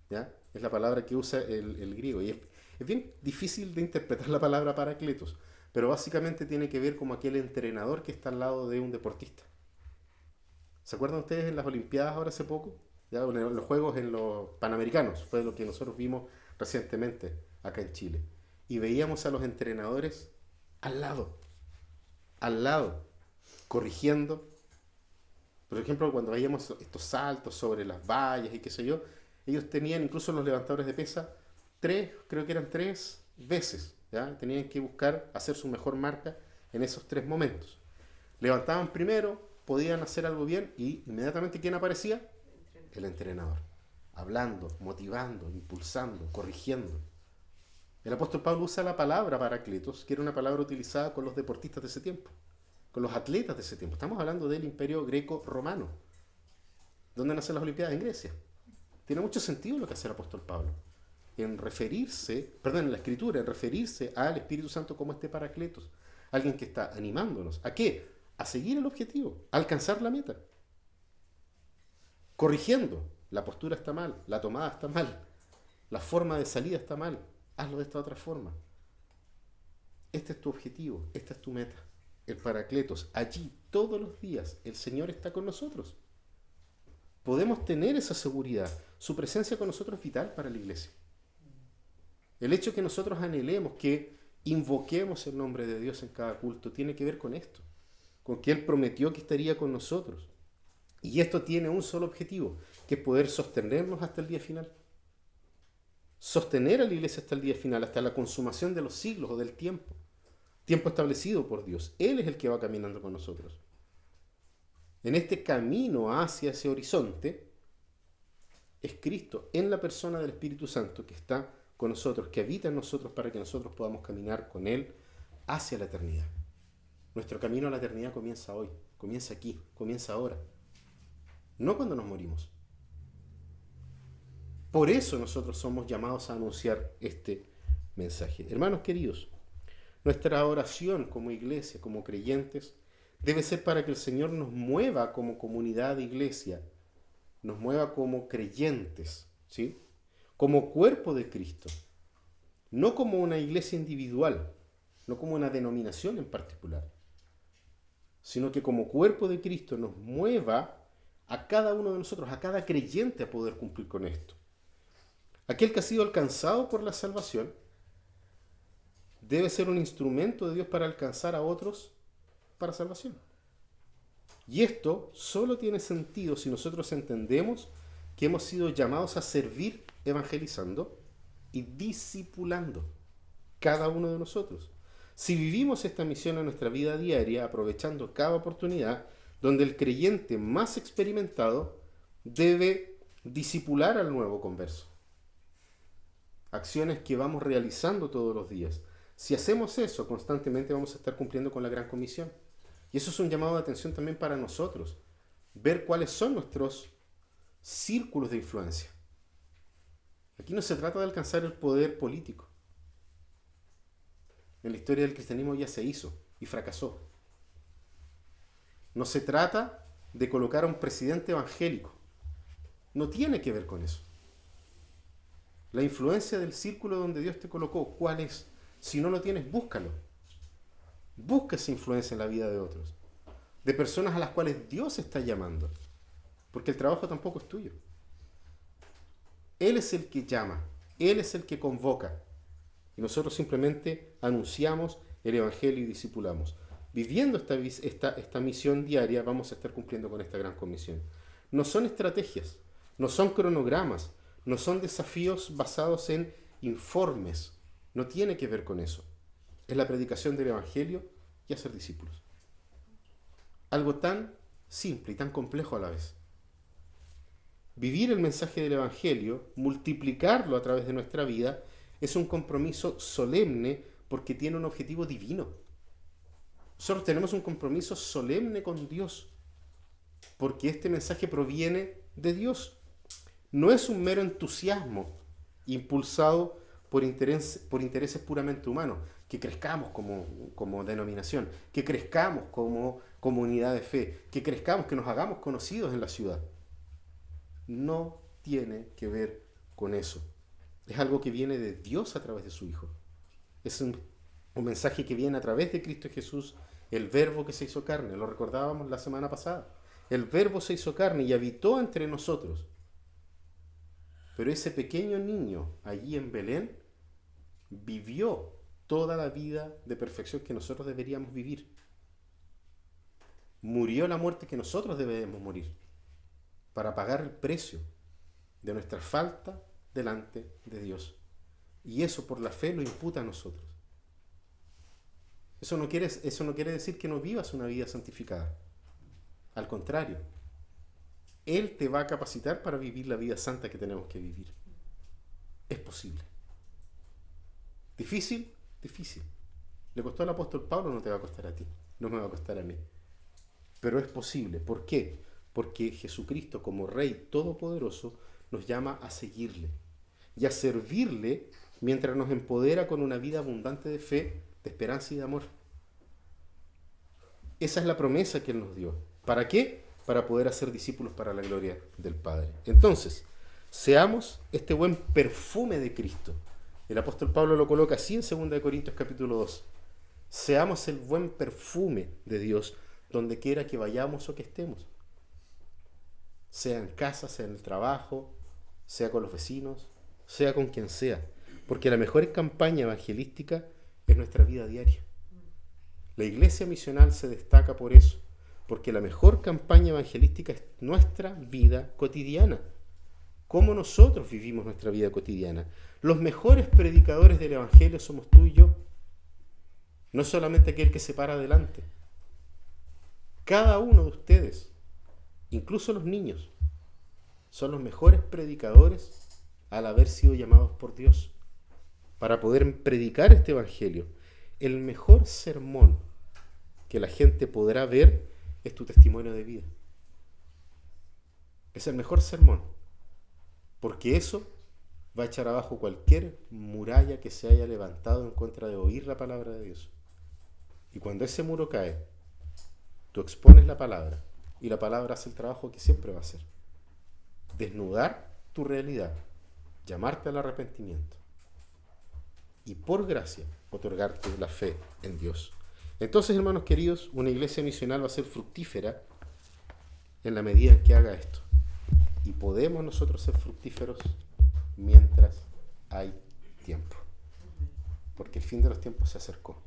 ¿Ya? Es la palabra que usa el griego. Y es bien difícil de interpretar la palabra paracletos. Pero básicamente tiene que ver como aquel entrenador que está al lado de un deportista. ¿Se acuerdan ustedes en las Olimpiadas ahora hace poco? Ya, en los Juegos en los Panamericanos, fue lo que nosotros vimos recientemente acá en Chile. Y veíamos a los entrenadores al lado, corrigiendo. Por ejemplo, cuando veíamos estos saltos sobre las vallas y qué sé yo, ellos tenían incluso los levantadores de pesa, creo que eran 3 veces. ¿Ya? Tenían que buscar hacer su mejor marca en esos 3 momentos. Levantaban primero, podían hacer algo bien y inmediatamente ¿quién aparecía? El entrenador. Hablando, motivando, impulsando, corrigiendo. El apóstol Pablo usa la palabra paracletos, que era una palabra utilizada con los deportistas de ese tiempo, con los atletas de ese tiempo. Estamos hablando del imperio greco-romano. ¿Dónde nacen las Olimpiadas? En Grecia. Tiene mucho sentido lo que hace el apóstol Pablo. En la Escritura, en referirse al Espíritu Santo como este paracletos. Alguien que está animándonos. ¿A qué? A seguir el objetivo, a alcanzar la meta. Corrigiendo. La postura está mal, la tomada está mal, la forma de salida está mal. Hazlo de esta otra forma. Este es tu objetivo, esta es tu meta. El paracletos. Allí, todos los días, el Señor está con nosotros. Podemos tener esa seguridad. Su presencia con nosotros es vital para la iglesia. El hecho que nosotros anhelemos, que invoquemos el nombre de Dios en cada culto, tiene que ver con esto, con que Él prometió que estaría con nosotros. Y esto tiene un solo objetivo, que es poder sostenernos hasta el día final. Sostener a la iglesia hasta el día final, hasta la consumación de los siglos o del tiempo. Tiempo establecido por Dios. Él es el que va caminando con nosotros. En este camino hacia ese horizonte, Es Cristo en la persona del Espíritu Santo que está con nosotros, que habita en nosotros para que nosotros podamos caminar con Él hacia la eternidad. Nuestro camino a la eternidad comienza hoy, comienza aquí, comienza ahora. No cuando nos morimos. Por eso nosotros somos llamados a anunciar este mensaje. Hermanos queridos, nuestra oración como iglesia, como creyentes, debe ser para que el Señor nos mueva como comunidad de iglesia, nos mueva como creyentes, ¿sí? Como cuerpo de Cristo, no como una iglesia individual, no como una denominación en particular, sino que como cuerpo de Cristo nos mueva a cada uno de nosotros, a cada creyente a poder cumplir con esto. Aquel que ha sido alcanzado por la salvación debe ser un instrumento de Dios para alcanzar a otros para salvación. Y esto solo tiene sentido si nosotros entendemos que hemos sido llamados a servir evangelizando y discipulando cada uno de nosotros. Si vivimos esta misión en nuestra vida diaria, aprovechando cada oportunidad, donde el creyente más experimentado debe discipular al nuevo converso. Acciones que vamos realizando todos los días. Si hacemos eso, constantemente vamos a estar cumpliendo con la gran comisión. Y eso es un llamado de atención también para nosotros. Ver cuáles son nuestros círculos de influencia. Aquí no se trata de alcanzar el poder político. En la historia del cristianismo ya se hizo y fracasó. No se trata de colocar a un presidente evangélico. No tiene que ver con eso. La influencia del círculo donde Dios te colocó, ¿cuál es? Si no lo tienes, búscalo. Busca esa influencia en la vida de otros. De personas a las cuales Dios está llamando. Porque el trabajo tampoco es tuyo. Él es el que llama. Él es el que convoca. Y nosotros simplemente anunciamos el Evangelio y discipulamos. Viviendo esta misión diaria, vamos a estar cumpliendo con esta gran comisión. No son estrategias, no son cronogramas, no son desafíos basados en informes. No tiene que ver con eso. Es la predicación del Evangelio y hacer discípulos. Algo tan simple y tan complejo a la vez. Vivir el mensaje del Evangelio, multiplicarlo a través de nuestra vida, es un compromiso solemne porque tiene un objetivo divino. Nosotros tenemos un compromiso solemne con Dios porque este mensaje proviene de Dios. No es un mero entusiasmo impulsado por intereses puramente humanos, que crezcamos como denominación, que crezcamos como comunidad de fe, que crezcamos, que nos hagamos conocidos en la ciudad. No tiene que ver con eso. Es algo que viene de Dios a través de su Hijo. Es un mensaje que viene a través de Cristo Jesús, el Verbo que se hizo carne. Lo recordábamos la semana pasada. El Verbo se hizo carne y habitó entre nosotros. Pero ese pequeño niño allí en Belén vivió toda la vida de perfección que nosotros deberíamos vivir. Murió la muerte que nosotros debemos morir para pagar el precio de nuestra falta delante de Dios. Y eso por la fe lo imputa a nosotros. Eso no quiere decir que no vivas una vida santificada. Al contrario, Él te va a capacitar para vivir la vida santa que tenemos que vivir. Es posible. ¿Difícil? Difícil. Le costó al apóstol Pablo, no te va a costar a ti. No me va a costar a mí. Pero es posible. ¿Por qué? Porque Jesucristo, como Rey Todopoderoso, nos llama a seguirle y a servirle mientras nos empodera con una vida abundante de fe, de esperanza y de amor. Esa es la promesa que Él nos dio. ¿Para qué? Para poder hacer discípulos para la gloria del Padre. Entonces, seamos este buen perfume de Cristo. El apóstol Pablo lo coloca así en 2 Corintios capítulo 2. Seamos el buen perfume de Dios donde quiera que vayamos o que estemos. Sea en casa, sea en el trabajo, sea con los vecinos, sea con quien sea. Porque la mejor campaña evangelística es nuestra vida diaria. La iglesia misional se destaca por eso. Porque la mejor campaña evangelística es nuestra vida cotidiana. Cómo nosotros vivimos nuestra vida cotidiana. Los mejores predicadores del Evangelio somos tú y yo. No solamente aquel que se para adelante. Cada uno de ustedes, incluso los niños, son los mejores predicadores al haber sido llamados por Dios para poder predicar este evangelio. El mejor sermón que la gente podrá ver es tu testimonio de vida. Es el mejor sermón, porque eso va a echar abajo cualquier muralla que se haya levantado en contra de oír la palabra de Dios. Y cuando ese muro cae, tú expones la palabra, y la palabra hace el trabajo que siempre va a hacer: desnudar tu realidad, llamarte al arrepentimiento y por gracia otorgarte la fe en Dios. Entonces, hermanos queridos, una iglesia misional va a ser fructífera en la medida en que haga esto. Y podemos nosotros ser fructíferos mientras hay tiempo, porque el fin de los tiempos se acercó.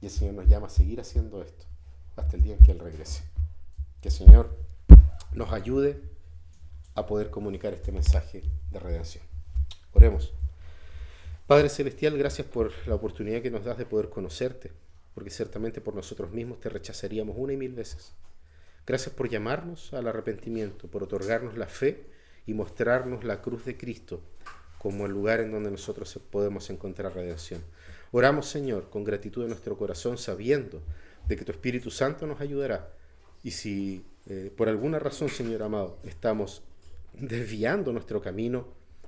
Y el Señor nos llama a seguir haciendo esto hasta el día en que Él regrese. Que el Señor nos ayude a poder comunicar este mensaje de redención. Oremos. Padre Celestial, gracias por la oportunidad que nos das de poder conocerte, porque ciertamente por nosotros mismos te rechazaríamos 1 y 1000 veces. Gracias por llamarnos al arrepentimiento, por otorgarnos la fe y mostrarnos la cruz de Cristo como el lugar en donde nosotros podemos encontrar redención. Oramos, Señor, con gratitud en nuestro corazón, sabiendo de que tu Espíritu Santo nos ayudará. Y si por alguna razón, Señor amado, estamos desviando nuestro camino,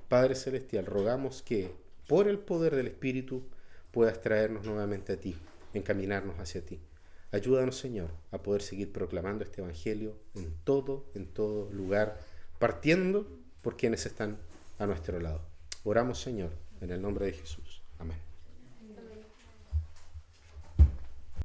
Padre Celestial, rogamos que por el poder del Espíritu puedas traernos nuevamente a ti, encaminarnos hacia ti. Ayúdanos, Señor, a poder seguir proclamando este Evangelio en todo lugar, partiendo por quienes están a nuestro lado. Oramos, Señor, en el nombre de Jesús. Amén.